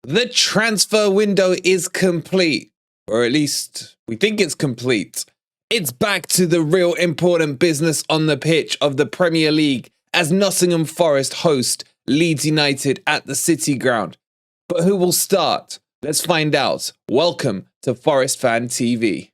The transfer window is complete, or at least we think it's complete. It's back to the real important business on the pitch of the Premier League as Nottingham Forest host Leeds United at the City Ground. But who will start? Let's find out. Welcome to Forest Fan TV.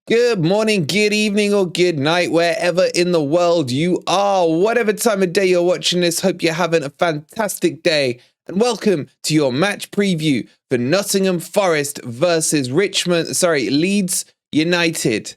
Good morning, good evening, or good night, wherever in the world you are. Whatever time of day you're watching this, hope you're having a fantastic day. And welcome to your match preview for Nottingham Forest versus Leeds United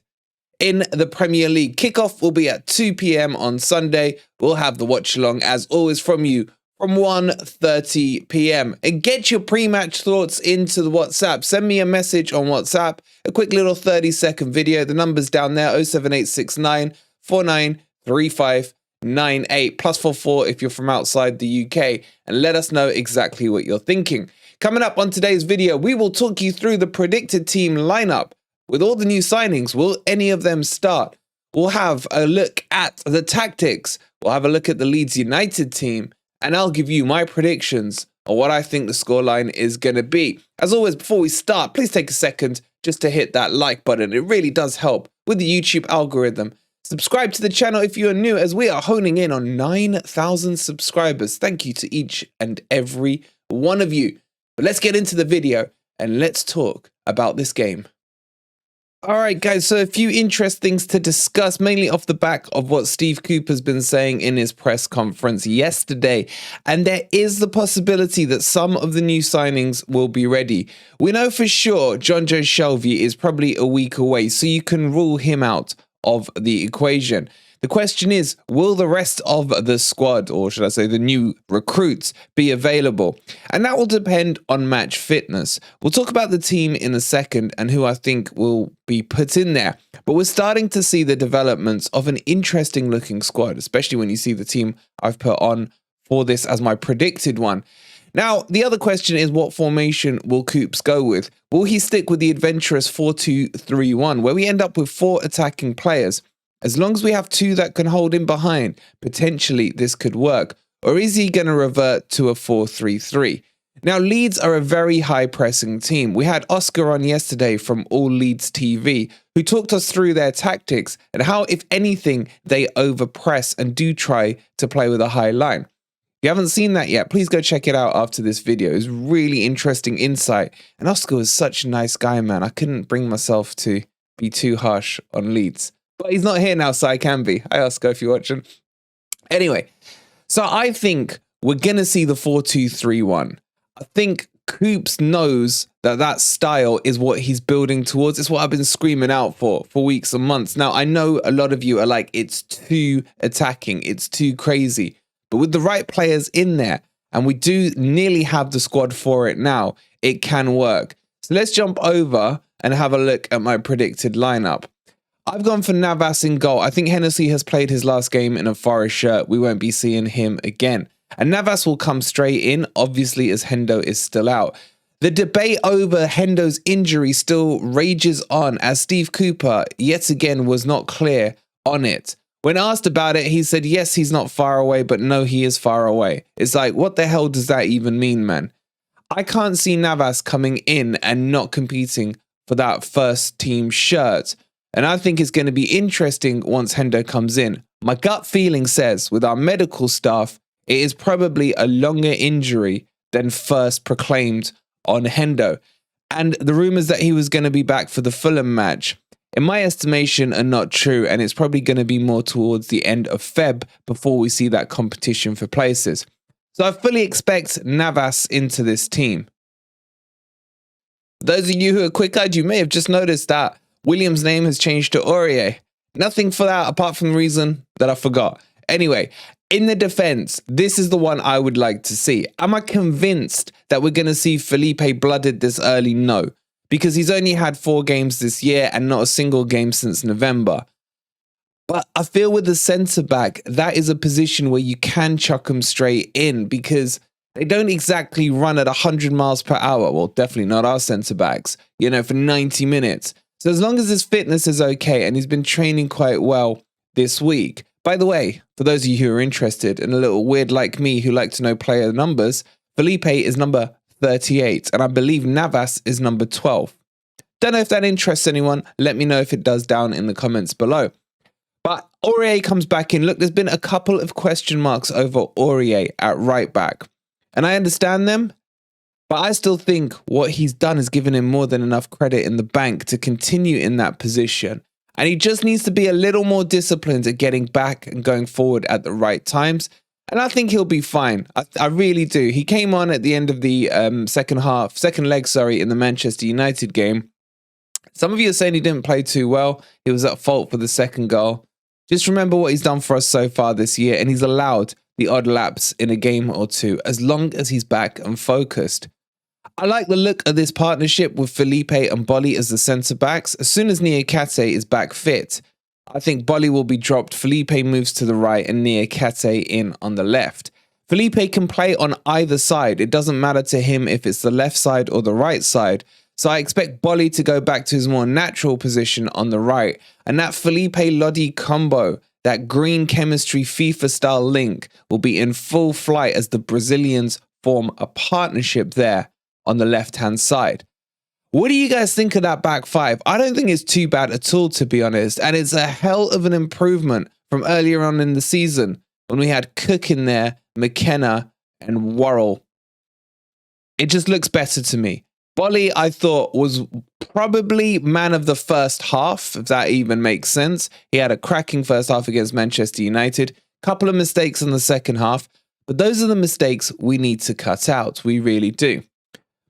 in the Premier League. Kickoff will be at 2 p.m. on Sunday. We'll have the watch along, as always, from you from 1:30 p.m. And get your pre-match thoughts into the WhatsApp. Send me a message on WhatsApp, a quick little 30-second video. The number's down there, 07869 493598, +44 if you're from outside the UK, and let us know exactly what you're thinking. Coming up on today's video, we will talk you through the predicted team lineup. With all the new signings, will any of them start? We'll have a look at the tactics. We'll have a look at the Leeds United team. And I'll give you my predictions on what I think the scoreline is going to be. As always, before we start, please take a second just to hit that like button. It really does help with the YouTube algorithm. Subscribe to the channel if you are new, as we are honing in on 9,000 subscribers. Thank you to each and every one of you. But let's get into the video and let's talk about this game. All right, guys, so a few interesting things to discuss, mainly off the back of what Steve Cooper's been saying in his press conference yesterday. And there is the possibility that some of the new signings will be ready. We know for sure Wood and Shelvey is probably a week away, so you can rule him out of the equation. The question is, will the rest of the squad, or should I say the new recruits, be available? And that will depend on match fitness. We'll talk about the team in a second and who I think will be put in there. But we're starting to see the developments of an interesting looking squad, especially when you see the team I've put on for this as my predicted one. Now, the other question is, what formation will Coops go with? Will he stick with the adventurous 4-2-3-1, where we end up with 4 attacking players? As long as we have 2 that can hold him behind, potentially this could work. Or is he going to revert to a 4-3-3? Now, Leeds are a very high-pressing team. We had Oscar on yesterday from All Leeds TV, who talked us through their tactics and how, if anything, they overpress and do try to play with a high line. If you haven't seen that yet, please go check it out after this video. It's really interesting insight. And Oscar was such a nice guy, man. I couldn't bring myself to be too harsh on Leeds. But he's not here now, so I can be. Hi, Oscar, if you're watching. Anyway, so I think we're going to see the 4-2-3-1. I think Coops knows that that style is what he's building towards. It's what I've been screaming out for weeks and months. Now, I know a lot of you are like, it's too attacking. It's too crazy. But with the right players in there, and we do nearly have the squad for it now, it can work. So let's jump over and have a look at my predicted lineup. I've gone for Navas in goal. I think Hennessy has played his last game in a Forest shirt. We won't be seeing him again. And Navas will come straight in, obviously, as Hendo is still out. The debate over Hendo's injury still rages on, as Steve Cooper, yet again, was not clear on it. When asked about it, he said, yes, he's not far away, but no, he is far away. It's like, what the hell does that even mean, man? I can't see Navas coming in and not competing for that first team shirt. And I think it's going to be interesting once Hendo comes in. My gut feeling says, with our medical staff, it is probably a longer injury than first proclaimed on Hendo. And the rumours that he was going to be back for the Fulham match, in my estimation, are not true. And it's probably going to be more towards the end of Feb before we see that competition for places. So I fully expect Navas into this team. For those of you who are quick-eyed, you may have just noticed that William's name has changed to Aurier. Nothing for that apart from the reason that I forgot. Anyway, in the defense, this is the one I would like to see. Am I convinced that we're going to see Felipe blooded this early? No, because he's only had 4 games this year and not a single game since November. But I feel with the centre-back, that is a position where you can chuck them straight in, because they don't exactly run at 100 miles per hour. Well, definitely not our centre-backs, for 90 minutes. So as long as his fitness is okay and he's been training quite well this week, By the way, for those of you who are interested and a little weird like me who like to know player numbers, Felipe is number 38 and I believe Navas is number 12. Don't know if that interests anyone. Let me know if it does down in the comments below. But Aurier comes back in. Look, there's been a couple of question marks over Aurier at right back. And I understand them, but I still think what he's done has given him more than enough credit in the bank to continue in that position. And he just needs to be a little more disciplined at getting back and going forward at the right times. And I think he'll be fine. I really do. He came on at the end of the second leg, in the Manchester United game. Some of you are saying he didn't play too well. He was at fault for the second goal. Just remember what he's done for us so far this year, and he's allowed the odd lapse in a game or two as long as he's back and focused. I like the look of this partnership with Felipe and Bolly as the centre-backs. As soon as Niakate is back fit, I think Bolly will be dropped, Felipe moves to the right, and Niakate in on the left. Felipe can play on either side. It doesn't matter to him if it's the left side or the right side. So I expect Bolly to go back to his more natural position on the right. And that Felipe-Lodi combo, that green chemistry FIFA-style link, will be in full flight as the Brazilians form a partnership there on the left-hand side. What do you guys think of that back five? I don't think it's too bad at all, to be honest. And it's a hell of an improvement from earlier on in the season when we had Cook in there, McKenna, and Worrell. It just looks better to me. Bolly, I thought, was probably man of the first half, if that even makes sense. He had a cracking first half against Manchester United. Couple of mistakes in the second half. But those are the mistakes we need to cut out. We really do.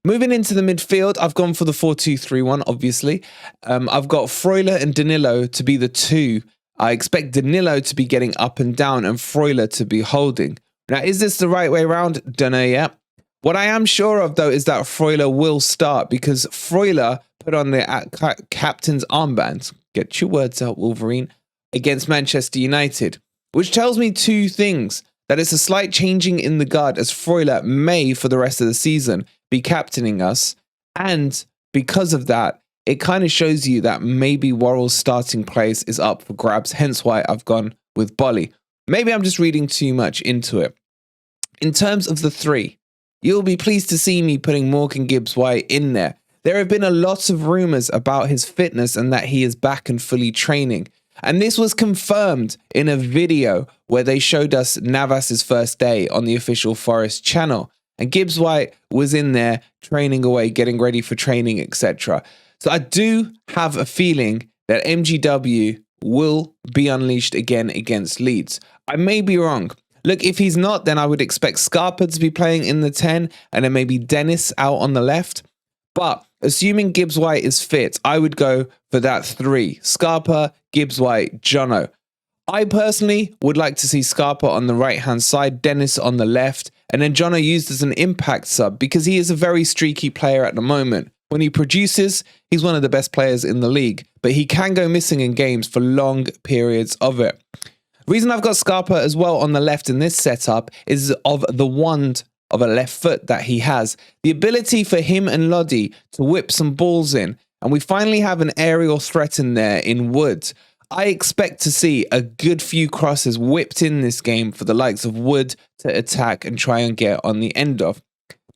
Moving into the midfield, I've gone for the 4-2-3-1, obviously. I've got Freuler and Danilo to be the two. I expect Danilo to be getting up and down and Freuler to be holding. Now, is this the right way around? Don't know yet. What I am sure of, though, is that Freuler will start because Freuler put on the captain's armband, get your words out, Wolverine, against Manchester United, which tells me two things. That it's a slight changing in the guard as Freuler may, for the rest of the season, be captaining us. And because of that, it kind of shows you that maybe Worrell's starting place is up for grabs, hence why I've gone with Bolly. Maybe I'm just reading too much into it. In terms of the three, you'll be pleased to see me putting Morgan Gibbs-White in there. There have been a lot of rumours about his fitness and that he is back and fully training. And this was confirmed in a video where they showed us Navas's first day on the official Forest channel. And Gibbs-White was in there training away, getting ready for training, etc. So I do have a feeling that MGW will be unleashed again against Leeds. I may be wrong. Look, if he's not, then I would expect Scarpa to be playing in the 10 and then maybe Dennis out on the left. But assuming Gibbs-White is fit, I would go for that 3. Scarpa, Gibbs-White, Jono. I personally would like to see Scarpa on the right-hand side, Dennis on the left, and then Jono used as an impact sub because he is a very streaky player at the moment. When he produces, he's one of the best players in the league, but he can go missing in games for long periods of it. The reason I've got Scarpa as well on the left in this setup is of the wand of a left foot that he has. The ability for him and Lodi to whip some balls in, and we finally have an aerial threat in there in Wood. I expect to see a good few crosses whipped in this game for the likes of Wood to attack and try and get on the end of.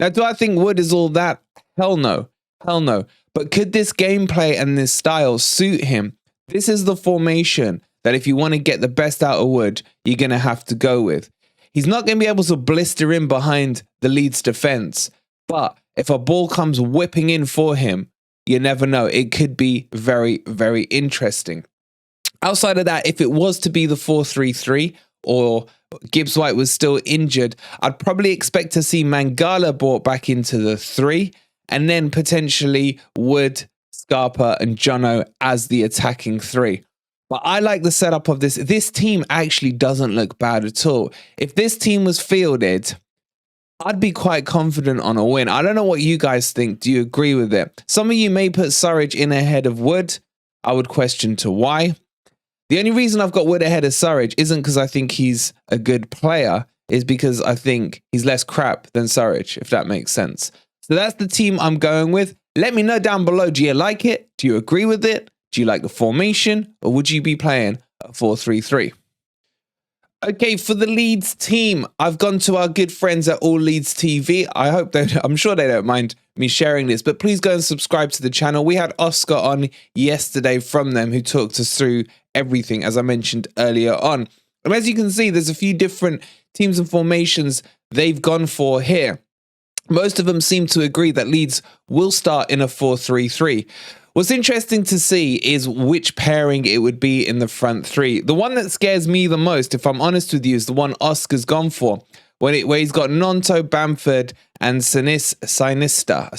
Now, do I think Wood is all that? Hell no. Hell no. But could this gameplay and this style suit him? This is the formation that if you want to get the best out of Wood, you're going to have to go with. He's not going to be able to blister in behind the Leeds defense, but if a ball comes whipping in for him, you never know. It could be very, very interesting. Outside of that, if it was to be the 4-3-3 or Gibbs-White was still injured, I'd probably expect to see Mangala brought back into the 3 and then potentially Wood, Scarpa and Jono as the attacking 3. But I like the setup of this. This team actually doesn't look bad at all. If this team was fielded, I'd be quite confident on a win. I don't know what you guys think. Do you agree with it? Some of you may put Surridge in ahead of Wood. I would question to why. The only reason I've got Wood ahead of Surridge isn't because I think he's a good player. Is because I think he's less crap than Surridge, if that makes sense. So that's the team I'm going with. Let me know down below. Do you like it? Do you agree with it? Do you like the formation? Or would you be playing a 4-3-3? Okay, for the Leeds team, I've gone to our good friends at All Leeds TV. I'm sure they don't mind me sharing this, but please go and subscribe to the channel. We had Oscar on yesterday from them who talked us through everything, as I mentioned earlier on. And as you can see, there's a few different teams and formations they've gone for here. Most of them seem to agree that Leeds will start in a 4-3-3. What's interesting to see is which pairing it would be in the front three. The one that scares me the most, if I'm honest with you, is the one Oscar's gone for, where he's got Nonto, Bamford, and Sinister,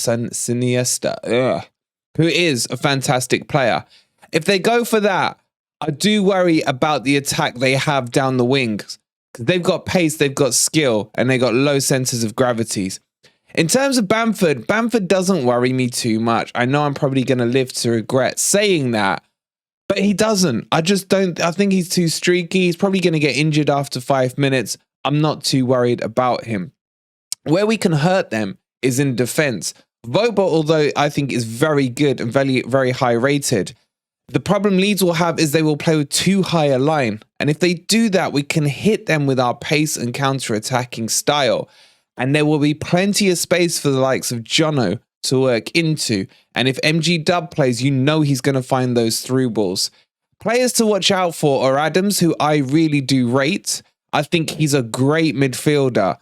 who is a fantastic player. If they go for that, I do worry about the attack they have down the wings. They've got pace, they've got skill, and they've got low centers of gravities. In terms of Bamford doesn't worry me too much. I know I'm probably going to live to regret saying that, but he doesn't. I think he's too streaky. He's probably going to get injured after 5 minutes. I'm not too worried about him. Where we can hurt them is in defense. Voba, although I think is very good and very, very high rated, the problem Leeds will have is they will play with too high a line. And if they do that, we can hit them with our pace and counter-attacking style. And there will be plenty of space for the likes of Jono to work into. And if MGW plays, you know he's going to find those through balls. Players to watch out for are Adams, who I really do rate. I think he's a great midfielder.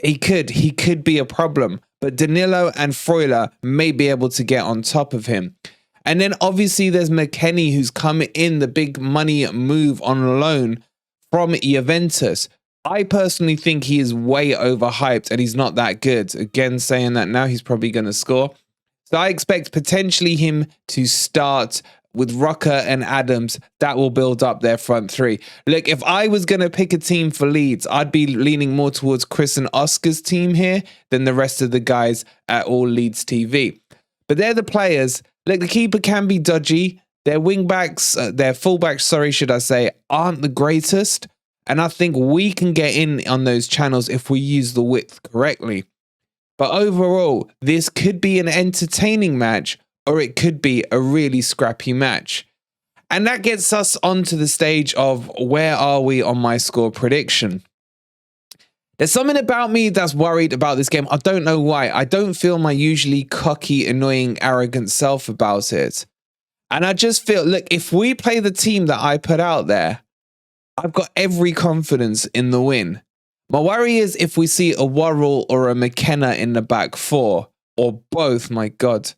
He could be a problem. But Danilo and Freuler may be able to get on top of him. And then obviously there's McKennie, who's come in the big money move on loan from Juventus. I personally think he is way overhyped and he's not that good. Again, saying that now, he's probably going to score. So I expect potentially him to start with Rocker and Adams. That will build up their front three. Look, if I was going to pick a team for Leeds, I'd be leaning more towards Chris and Oscar's team here than the rest of the guys at All Leeds TV. But they're the players. Look, the keeper can be dodgy. Their wingbacks, their fullbacks, sorry, should I say, aren't the greatest. And I think we can get in on those channels if we use the width correctly. But overall, this could be an entertaining match, or it could be a really scrappy match. And that gets us onto the stage of where are we on my score prediction. There's something about me that's worried about this game. I don't know why. I don't feel my usually cocky, annoying, arrogant self about it. And I just feel, look, if we play the team that I put out there, I've got every confidence in the win. My worry is if we see a Worrell or a McKenna in the back four, or both, my God,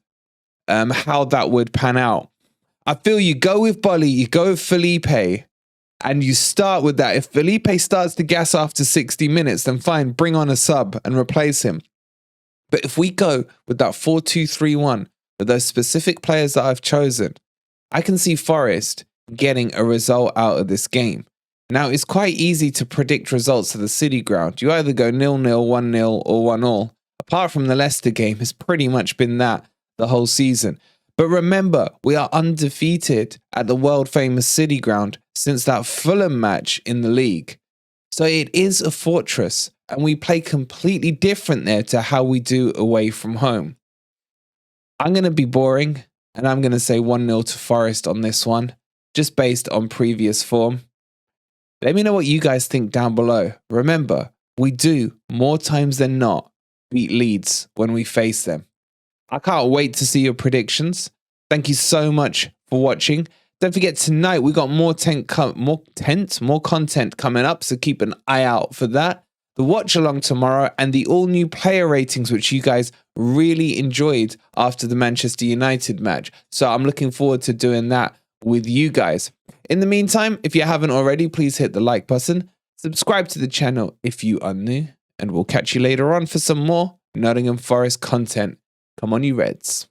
how that would pan out. I feel you go with Bolly, you go with Felipe, and you start with that. If Felipe starts to gas after 60 minutes, then fine, bring on a sub and replace him. But if we go with that 4-2-3-1, with those specific players that I've chosen, I can see Forest getting a result out of this game. Now, it's quite easy to predict results at the City Ground. You either go 0-0, 1-0, or 1-1. Apart from the Leicester game, it's pretty much been that the whole season. But remember, we are undefeated at the world-famous City Ground since that Fulham match in the league. So it is a fortress, and we play completely different there to how we do away from home. I'm going to be boring, and I'm going to say 1-0 to Forest on this one, just based on previous form. Let me know what you guys think down below. Remember, we do, more times than not, beat Leeds when we face them. I can't wait to see your predictions. Thank you so much for watching. Don't forget, tonight we got more content coming up, so keep an eye out for that. The watch along tomorrow and the all new player ratings, which you guys really enjoyed after the Manchester United match. So I'm looking forward to doing that with you guys. In the meantime, if you haven't already, please hit the like button, subscribe to the channel if you are new, and we'll catch you later on for some more Nottingham Forest content. Come on, you Reds.